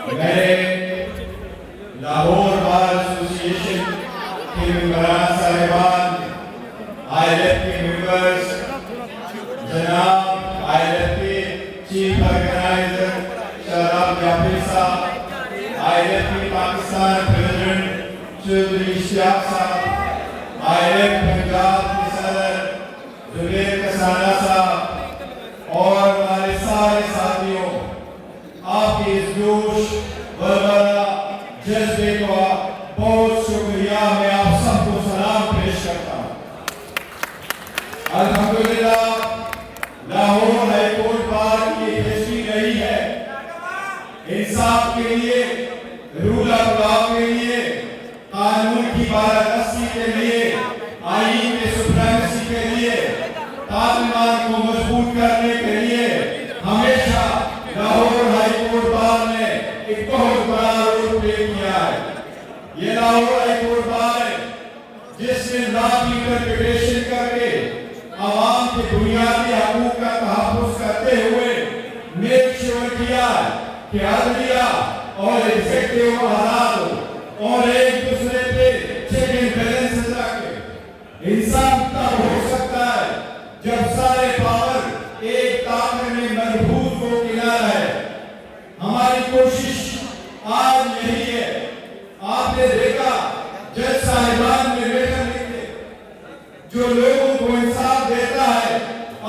میرے لاہور بار ایسوسییشن کے ممبران صاحبان، آئیلت کے ممبرز، جناب آئیلت کے چیف آرگنائزر شہراب جعفری صاحب، آئیلت کے پاکستان پریزیڈنٹ چودھری اشتیاق صاحب، آئیلت پنجاب کے صدر زبیر کسانہ صاحب اور ہمارے سارے ساتھیوں، آپ کے اس جوش ورورہ جذبے کو بہت شکریہ، میں آپ سب کو سلام پیش کرتا ہوں۔ الحمدللہ لاہور ہائی کورٹ بار کی ہسٹری رہی ہے انصاف کے لیے، رول آف لا کے لیے، قانون کی بالادستی کے لیے، آئین کے سپریمیسی کے لیے، تعلیمات کو مضبوط کرنے کے لیے ہمیشہ لاہور ہائی کورٹ بار نے ایک بہت بڑا رول پلے کیا ہے۔ یہ لاہور ہائی کورٹ بار ہے جس نے لا کی انٹرپریٹیشن کر کے عوام کے بنیادی حقوق کا تحفظ کرتے ہوئے میک شور کیا کہ عدلیہ اور ایگزیکٹیو آزاد ہو اور ایک دوسرے پہ چیک اینڈ بیلنس رکھے۔ انصاف تب ہو سکتا ہے جب سارے پاور ایک طاقت میں مربوط ہو کے نہ رہے۔ ہماری کوشش آج یہی ہے۔ آپ نے دیکھا جج صاحبان میں لیٹر لکھے جو لوگوں کو انصاف دیتا ہے،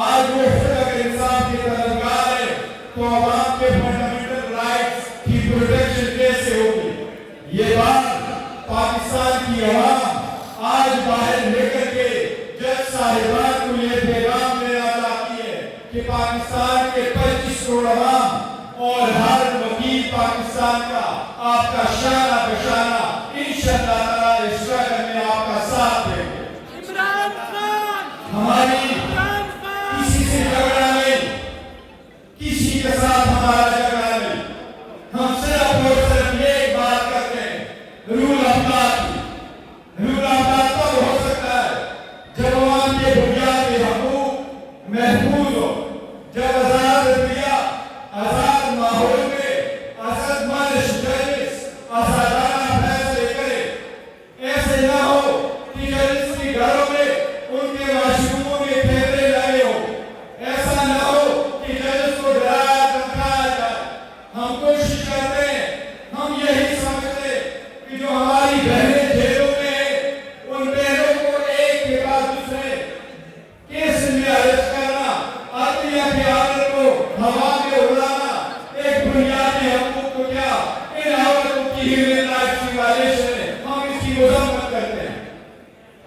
آج وہ خود اگر انصاف کی طلبگار ہے تو عوام کے فنڈامنٹل رائٹس کی پروٹیکشن کیسے ہوگی؟ یہ بات پاکستان کی عوام آج باہر لے کر کے جج صاحبان کو یہ پیغام دینا چاہتی ہے کہ پاکستان کے 25 کروڑ عوام اور ہر وکیل پاکستان کا آپ کا شانہ بشانہ انشاءاللہ تعالیٰ اس شہر میں آپ کا ساتھ دیں گے۔ ہماری کسی سے جھگڑا نہیں، کسی کے ساتھ ہمارا جھگڑا نہیں، ہم صرف اور صرف ایک بات کرتے ہیں، رول آف لا کی۔ رول آف لا تب ہو سکتا ہے جب عوام کے بنیادی حقوق محفوظ ہو، جب آزاد عدلیہ، آزاد ماحول میں آزاد مانش ججز آزادانہ فیصلے کرے۔ ایسے نہ ہو کہ ججز کے گھروں میں ان کے معشوقوں میں پھیرے لگے ہو، ایسا نہ ہو کہ ججز کو ڈرایا دھمکایا جائے۔ ہم کوشش کرتے ہیں، ہم یہی سمجھتے ہیں کہ جو ہماری بہنیں جیلوں میں ہیں ان بہنوں کو ایک کے بعد دوسرے کیس میں اریسٹ کرنا، عدلیہ کے آرڈر کو ہوا میں اڑانا ایک بنیادی حقوق کو کیا ان عورتوں کی ہیومن رائٹس کی وائلیشن ہے۔ ہم اس کی مذمت کرتے ہیں۔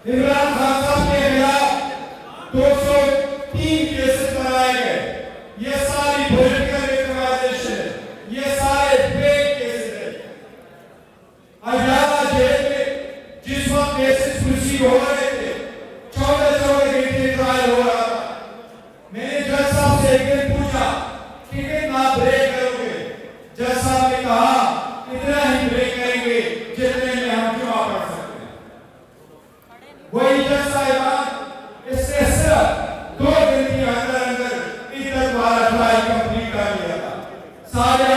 عمران خان صاحب کے خلاف 203 کیسز بنائے گئے، یہ ساری پولیٹیکل وکٹمائزیشن ہے، یہ سارے فیک کیسز ہیں۔ اجالا جیل میں جس وقت کیسز پروسیڈ ہو رہے تھے، 14 گھنٹے ٹرائل ہو رہا تھا، میں نے جج صاحب سے ایک دن پوچھا کہ کتنا بریک کرو گے؟ جج صاحب نے کہا اتنا ہی بریک کریں گے جتنے میں ہم جمع کر سکتے ہیں۔ وہی جج صاحبان اس نے صرف 2 دن کے اندر اس تک ہمارا ٹرائل کمپلیٹ کر لیا تھا۔ سارے